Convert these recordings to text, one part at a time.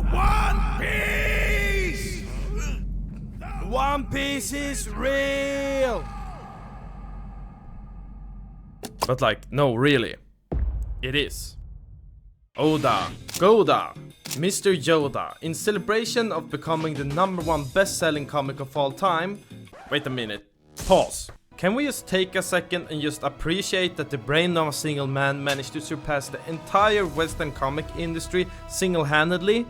One Piece! One Piece is real! But like, no, really. It is. Oda, Goda, Mr. Yoda, in celebration of becoming the #1 best-selling comic of all time. Wait a minute. Pause. Can we just take a second and just appreciate that the brain of a single man managed to surpass the entire Western comic industry single-handedly?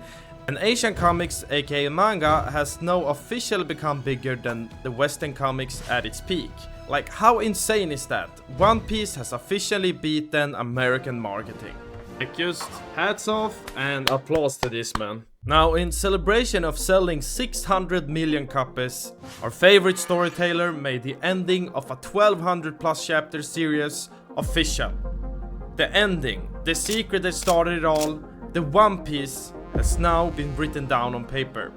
And Asian comics, aka manga, has now officially become bigger than the Western comics at its peak. Like, how insane is that? One Piece has officially beaten American marketing. Like, just hats off and applause to this man. Now, in celebration of selling 600 million copies, our favorite storyteller made the ending of a 1200 plus chapter series official. The ending, the secret that started it all, the One Piece, has now been written down on paper.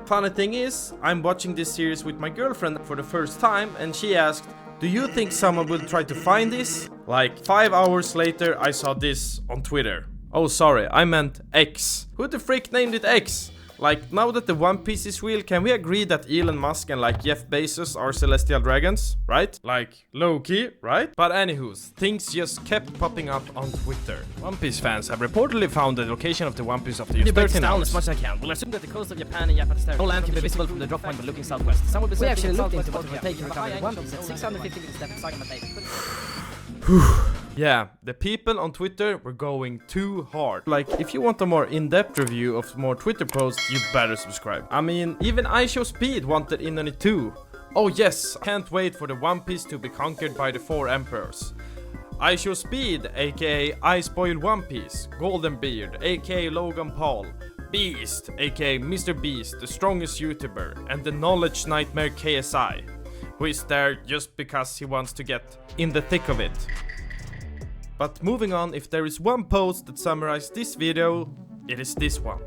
Funny thing is, I'm watching this series with my girlfriend for the first time, and she asked, "Do you think someone will try to find this?" Like 5 hours later, I saw this on Twitter. Oh, sorry, I meant X. Who the frick named it X? Like, now that the One Piece is real, can we agree that Elon Musk and like Jeff Bezos are celestial dragons, right? Like, low-key, right? But anywho, things just kept popping up on Twitter. One Piece fans have reportedly found the location of the One Piece after just 13 down hours. as much as I can. We'll assume that the coast of Japan and Japanese territory. No land can be visible from the drop point by looking southwest. Some will be actually looked into what Overtaken recovered One Piece at 650 meters depth Sagama Bay. Yeah, the people on Twitter were going too hard. Like, if you want a more in-depth review of more Twitter posts, you better subscribe. I mean, even iShowSpeed wanted in on it too. Oh yes, can't wait for the One Piece to be conquered by the 4 emperors. iShowSpeed, aka I Spoil One Piece, Goldenbeard, aka Logan Paul, Beast, aka Mr. Beast, the strongest YouTuber, and the Knowledge Nightmare KSI, who is there just because he wants to get in the thick of it. But moving on, if there is one post that summarizes this video, it is this one.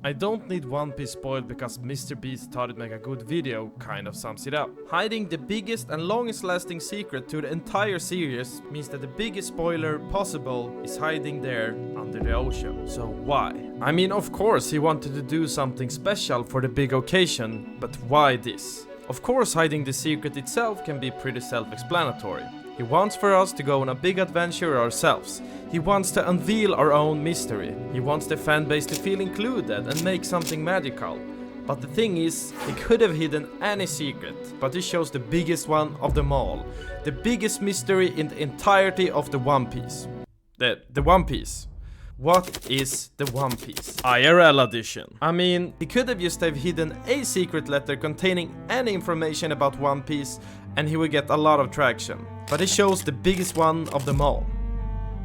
I don't need One Piece spoiled because Mr. Beast thought it'd make a good video kind of sums it up. Hiding the biggest and longest lasting secret to the entire series means that the biggest spoiler possible is hiding there under the ocean. So why? I mean, of course he wanted to do something special for the big occasion, but why this? Of course hiding the secret itself can be pretty self-explanatory. He wants for us to go on a big adventure ourselves. He wants to unveil our own mystery. He wants the fanbase to feel included and make something magical. But the thing is, he could have hidden any secret, but he chose the biggest one of them all. The biggest mystery in the entirety of the One Piece. The One Piece. What is the One Piece? IRL edition. I mean, he could have just have hidden a secret letter containing any information about One Piece and he would get a lot of traction. But he chose the biggest one of them all.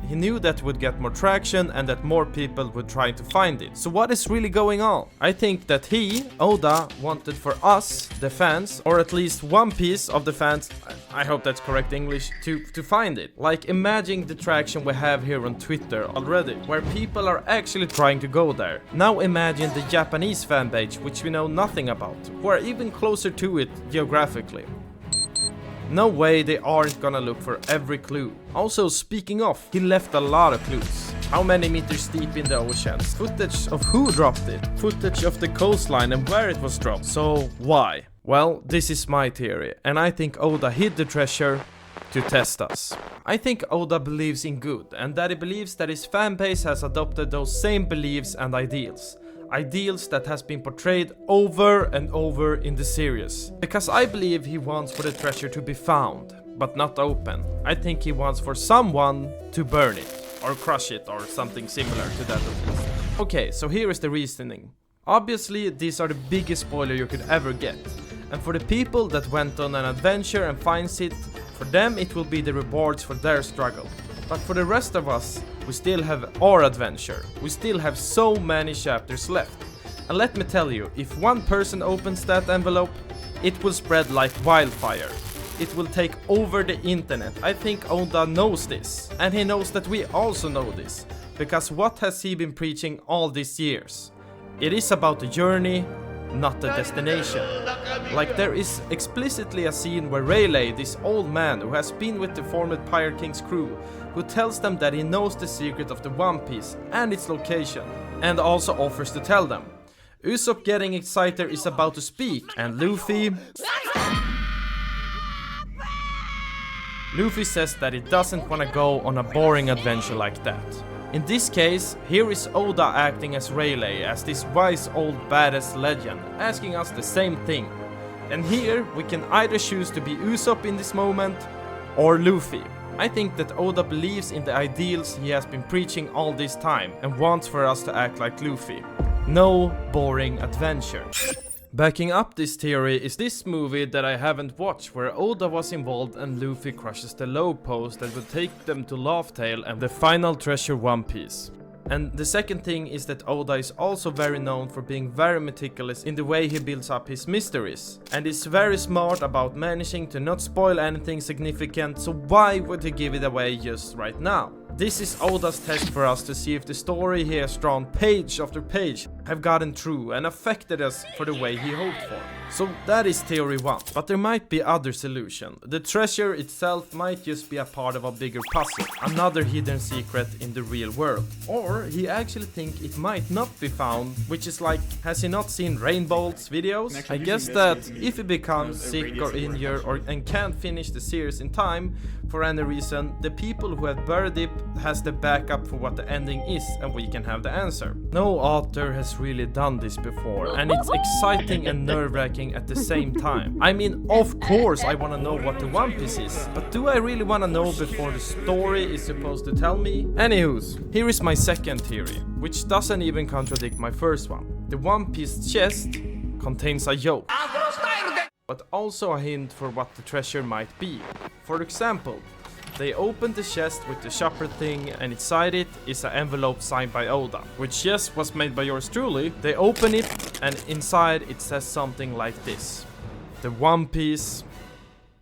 He knew that would get more traction and that more people would try to find it. So what is really going on? I think that he, Oda, wanted for us, the fans, or at least one piece of the fans, I hope that's correct English, to find it. Like, imagine the traction we have here on Twitter already, where people are actually trying to go there. Now imagine the Japanese fanpage, which we know nothing about, who are even closer to it geographically. No way they aren't gonna look for every clue. Also, speaking of, he left a lot of clues. How many meters deep in the oceans? Footage of who dropped it? Footage of the coastline and where it was dropped. So, why? Well, this is my theory, and I think Oda hid the treasure to test us. I think Oda believes in good, and that he believes that his fanbase has adopted those same beliefs and ideals. Ideals that has been portrayed over and over in the series. Because I believe he wants for the treasure to be found, but not open. I think he wants for someone to burn it, or crush it, or something similar to that at least. Okay, so here is the reasoning. Obviously, these are the biggest spoiler you could ever get. And for the people that went on an adventure and finds it, for them it will be the rewards for their struggle. But for the rest of us, we still have our adventure. We still have so many chapters left. And let me tell you, if one person opens that envelope, it will spread like wildfire. It will take over the internet. I think Oda knows this. And he knows that we also know this. Because what has he been preaching all these years? It is about the journey, not the destination. Like, there is explicitly a scene where Rayleigh, this old man who has been with the former Pirate King's crew, who tells them that he knows the secret of the One Piece and its location. and also offers to tell them. Usopp, getting excited, is about to speak, and Luffy says that he doesn't want to go on a boring adventure like that. In this case, here is Oda acting as Rayleigh, as this wise old badass legend, asking us the same thing. And here we can either choose to be Usopp in this moment or Luffy. I think that Oda believes in the ideals he has been preaching all this time and wants for us to act like Luffy. No boring adventure. Backing up this theory is this movie that I haven't watched, where Oda was involved and Luffy crushes the log post that will take them to Laugh Tale and the final treasure One Piece. And the second thing is that Oda is also very known for being very meticulous in the way he builds up his mysteries, and is very smart about managing to not spoil anything significant, so why would he give it away just right now? This is Oda's test for us to see if the story he has drawn page after page have gotten true and affected us for the way he hoped for. So that is theory 1, but there might be other solution. The treasure itself might just be a part of a bigger puzzle, another hidden secret in the real world. Or he actually think it might not be found, which is like, has he not seen Rainbolt's videos? I guess that if he becomes sick or injured and can't finish the series in time, for any reason, the people who have buried it has the backup for what the ending is, and we can have the answer. No author has really done this before, and it's exciting and nerve-wracking at the same time. I mean, of course I want to know what the One Piece is, but do I really want to know before the story is supposed to tell me? Anywho's, here is my second theory, which doesn't even contradict my first one. The One Piece chest contains a yoke, but also a hint for what the treasure might be. For example, they opened the chest with the shopper thing, and inside it is an envelope signed by Oda, which yes was made by yours truly. They open it and inside it says something like this: the One Piece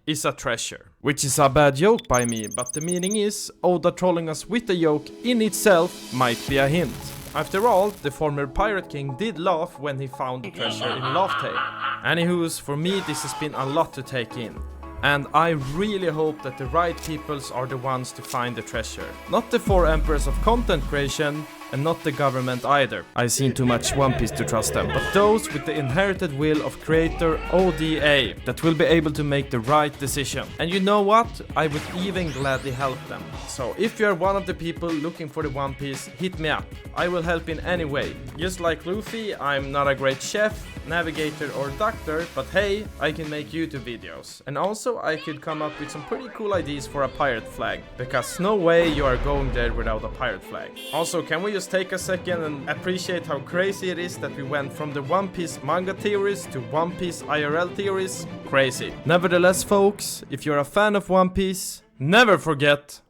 is a treasure. Which is a bad joke by me, but the meaning is Oda trolling us with the joke in itself might be a hint. After all, the former Pirate King did laugh when he found the treasure in Laugh Tale. Anywho's, for me this has been a lot to take in. And I really hope that the right peoples are the ones to find the treasure. Not the 4 emperors of content creation, and not the government either. I've seen too much One Piece to trust them. But those with the inherited will of creator Oda that will be able to make the right decision. And you know what? I would even gladly help them. So if you are one of the people looking for the One Piece, hit me up. I will help in any way. Just like Luffy, I'm not a great chef, navigator or doctor, but hey, I can make YouTube videos. And also I could come up with some pretty cool ideas for a pirate flag, because no way you are going there without a pirate flag. Also, can we just take a second and appreciate how crazy it is that we went from the One Piece manga theories to One Piece IRL theories? Crazy. Nevertheless, folks, if you're a fan of One Piece, never forget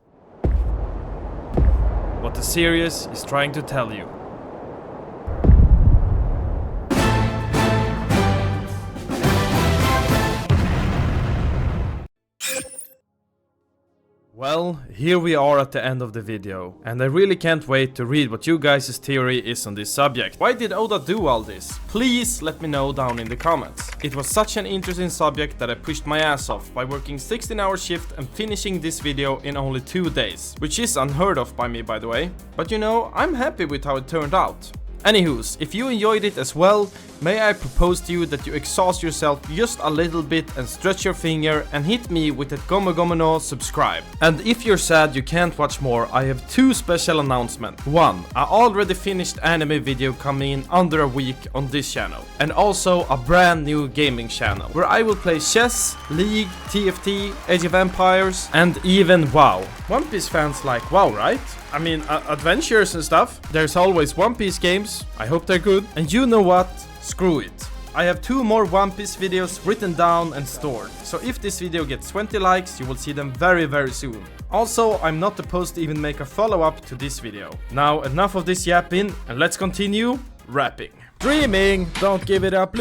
what the series is trying to tell you. Well, here we are at the end of the video, and I really can't wait to read what you guys' theory is on this subject. Why did Oda do all this? Please let me know down in the comments. It was such an interesting subject that I pushed my ass off by working 16-hour shift and finishing this video in only 2 days, which is unheard of by me, by the way. But you know, I'm happy with how it turned out. Anywho's, if you enjoyed it as well, may I propose to you that you exhaust yourself just a little bit and stretch your finger and hit me with that gomu gomu no subscribe. And if you're sad you can't watch more, I have 2 special announcements. 1, I already finished anime video coming in under a week on this channel. And also a brand new gaming channel, where I will play chess, League, TFT, Age of Empires, and even WoW. One Piece fans like WoW, right? I mean, adventures and stuff. There's always One Piece games. I hope they're good. And you know what? Screw it. I have 2 more One Piece videos written down and stored. So if this video gets 20 likes, you will see them very, very soon. Also, I'm not supposed to even make a follow-up to this video. Now, enough of this yapping, and let's continue rapping. Dreaming, don't give it up.